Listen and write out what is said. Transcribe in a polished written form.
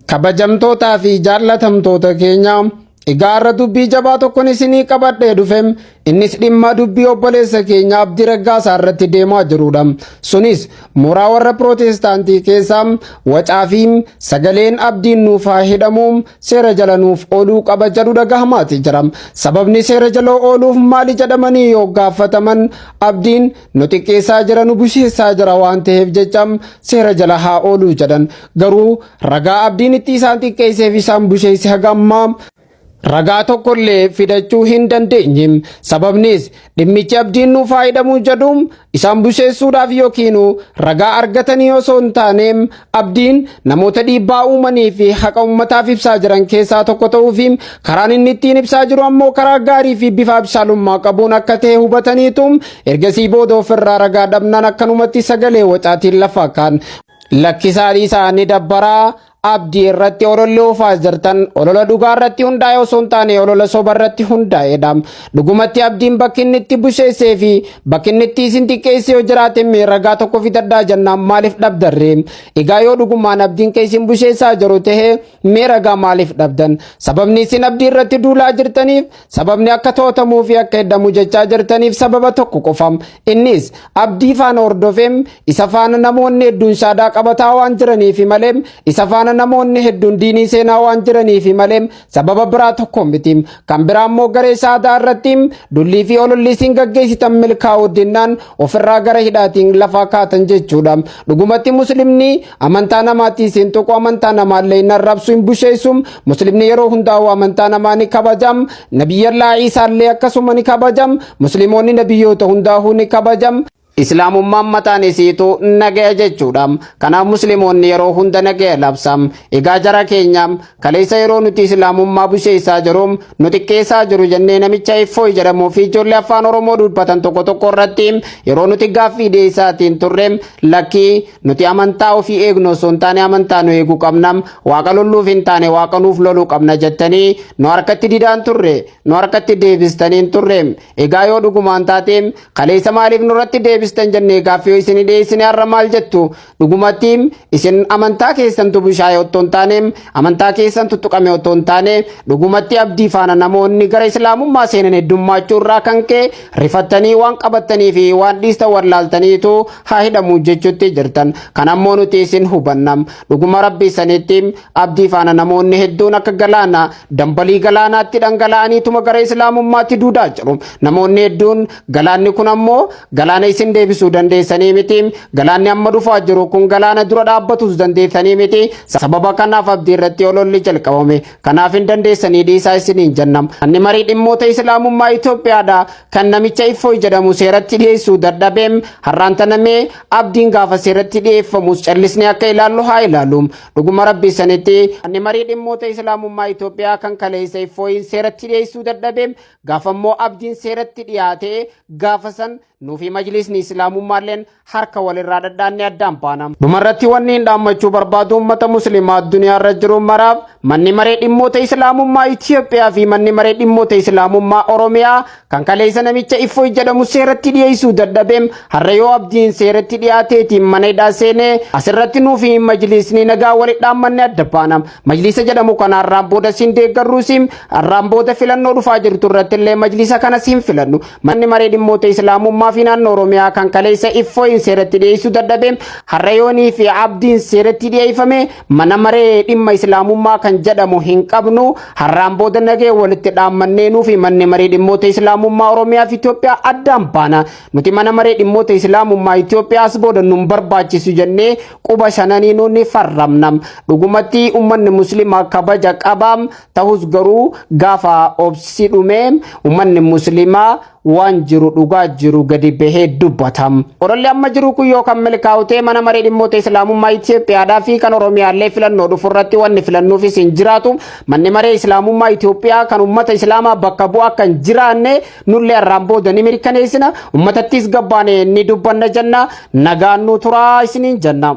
kabajamtootaa fi jaallatamtoota keenya Igaarra dubbii jabaa tokkoon isinii qabadhee dhufem innis dhimma dubbii obboleessa keenya Abdii Raggaasaa irratti deemaa jirudha. Sunis mooraa warra Pirootestaantii keessaa wacaa fi sagaleen Abdiin nuuf haa hidhamu seera jala nuuf ooluu qaba jedhu dhagahamaati jira. Sababni seera jala ooluuf maali jedhamanii yoo gaafataman Abdiin nu xiqqeessaa jira nu busheessaa jira waan ta'eef jecha seera jala haa ooluu jedhan. Garuu ragaa Abdiin itti isaan xiqqeesseef isaan busheesse hagammaa ragaa tokkollee fidachuu hin dandeenye. Sababnis dhimmichi Abdiin nuuf haa hidhamu jedhuun isaan busheessuudhaaf yookiin ragaa argatanii osoo hin taane Abdiin namoota dhiibbaa uumanii fi haqa uummataaf ibsaa jiran keessaa tokko ta'uu fi karaan inni ittiin ibsaa jiru ammoo karaa gaarii fi bifa abshaalummaa qabuun akka ta'e hubataniitu ergasii booda ofirraa ragaa dhabnaan akkanumatti sagalee wacaatiin lafa kaan lakkisaadhii isaanii dabbaraa Abdii irratti olola oofaa jirtan olola dhugaa irratti hundaa'e osoo hin taane olola soba irratti hundaa'edha. Dhugumatti Abdiin bakki inni itti busheessee fi bakki inni itti isin xiqqeessee yoo jiraate ragaa tokko fidadhaa jennaan maaliif dhabdarree? Egaa yoo dhugumaan Abdiin kan isin busheessaa jiru ta'e ragaa maaliif dhabdan? Sababni isin Abdii irratti duulaa jirtaniif, sababni akka to'atamuu fi akka hidhamu jechaa jirtaniif sababa tokko qofam. Innis Abdii faana hordofeem isa faana namoonni hedduun shaadaa qabataa waan jiraniif malee isa faana namoonni hedduun diinii seenaa waan jiraniif malee sababa biraa tokko miti. Kan biraa immoo garee shaadaa irratti dullii fi ololli isin gaggeessitan milkaa'uu dinnaan ofirraa gara hidhaatiin lafa kaatan jechuudha. Dhugumatti muslimni amantaa namaatti isin tuqu amantaa namaallee hin arrabsu hin busheessu. Muslimni yeroo hundaa'u amantaa namaa ni kabajam. Nabiyyallaa Iisaallee akkasuma ni kabajam. Musliimoonni nabiyyoota hundaa'uu ni kabajam. Islaamummaan mataan isiitu nagaya jechuudha. Kanaaf musliimoonni yeroo hunda nagaya labsam. Egaa jara keenya kaleessa yeroo nuti islaamummaa busheessaa jiru nu xiqqeessaa jiru jennee namicha Iffooy jedhamuu fi ijoollee afaan Oromoo dubbatan tokko tokko irratti yeroo nuti gaaffii dhiyeessaatiin turre lakkii nuti amantaa ofii eegnu osoo hin taane amantaa nu eeguu qabna. Waaqa lolluuf hin taane waaqa nuuf loluu qabna jettanii nu harkatti didaan turre nu harkatti deebistanii hin turre. Egaa yoo dhugumaan taate kaleessa maaliif nurratti deebistan jennee gaaffii isin dhiyeessine har'a maal jettu? Dhugumatti isin amantaa keessantu bushaayee otoo hin taane amantaa keessantu tuqame otoo hin taane dhugumatti Abdii faana namoonni gara islaamummaa seenan heddummaachuu irraa kan ka'e rifattanii waan qabattanii fi waan dhiistan wallaaltaniitu haa hidhamu jechuutti jirtan. Kan ammoo nuti isin hubannam dhuguma rabbii sanitti Abdii faana namoonni hedduun akka galaana dambalii galaanaatti dhangala'aniituma gara islaamummaatti duudaa jiru. Namoonni hedduun galaanni kun ammoo galaana isin deebisuu dandeessanii miti. Galaanni amma dhufaa jiru kun galaana dura dhaabbatus dandeessanii miti. Sababa kanaaf Abdii irratti ololli jalqabame. Kanaaf hin dandeessanii dhiisaa isiniin jennam. Manni marii dhimmoota islaamummaa Itoophiyaadha kan namicha Iffooy jedhamu seeratti dhiyeessuu dadhabeem har'aan tanamee Abdiin gaafa seeratti dhiyeeffamus callisnee akka ilaallu haa ilaallu. Dhuguma rabbii sanitti manni marii dhimmoota islaamummaa Itoophiyaa kan kaleessa Iffooyin seeratti dhiyeessuu dadhabeem gaafa immoo Abdiin seeratti dhiyaate gaafa san nuufi majlisni islaamummaalleen harka walirraa dhadhaanne addaan baanam. Dhumarratti wanni hin dhaammachuu barbaadu uummata muslimaa addunyaa irra jiru maraaf manni maree dhimmoota islaamummaa Itoophiyaa fi manni maree dhimmoota islaamummaa Oromiyaa kan kaleessa namicha Iffooy jedhamu seeratti dhiyeessuu dadhabeem har'a yoo Abdiin seeratti dhiyaateetiin mana hidhaa seenee asirratti nuufi majlisni nagaa walitti dhaammanne adda baanam. Majlisa jedhamu kana har'aan booda siin deeggarruusim har'aan booda filannoo dhufaa jirtu irratti illee majlisa kana siin filannu. Manni maree dhimmoota islaamummaa fi naannoo Oromiyaa kan kaleessa Iffooyin seeratti dhiyeessuu dadhabeem har'a yoonii fi Abdiin seeratti dhiyeeffame mana maree dhimma islaamummaa kan jedhamu hin qabnu har'aan booda nagee walitti dhaammanneenuu fi manni maree dhimmoota islaamummaa Oromiyaa fi Itoophiyaa addaan baana. Nuti mana maree dhimmoota islaamummaa Itoophiyaas booda nun barbaachisu jennee quba shananii nuuni farramnam. Dhugumatti uummanni muslimaa kabaja qabaam ta'us garuu gaafa obsi dhume uummanni muslimaa waan jiru dhugaa jiru gadi bahee dubbatam. Ololli amma jiru kun yoo kan milkaa'utee mana maree dhimmoota islaamummaa Itoophiyaadhaa fi kan Oromiyaallee filannoo dhufu irratti wanni filannuufis hin jiraatu. Manni maree islaamummaa Itoophiyaa kan uummata islaamaa bakka bu'aa kan jiraanne nullee har'aan booda ni mirkaneessina. Uummatattis gabbaane ni dubbanna jenna. Nagaan nu turaa isiniin jenna.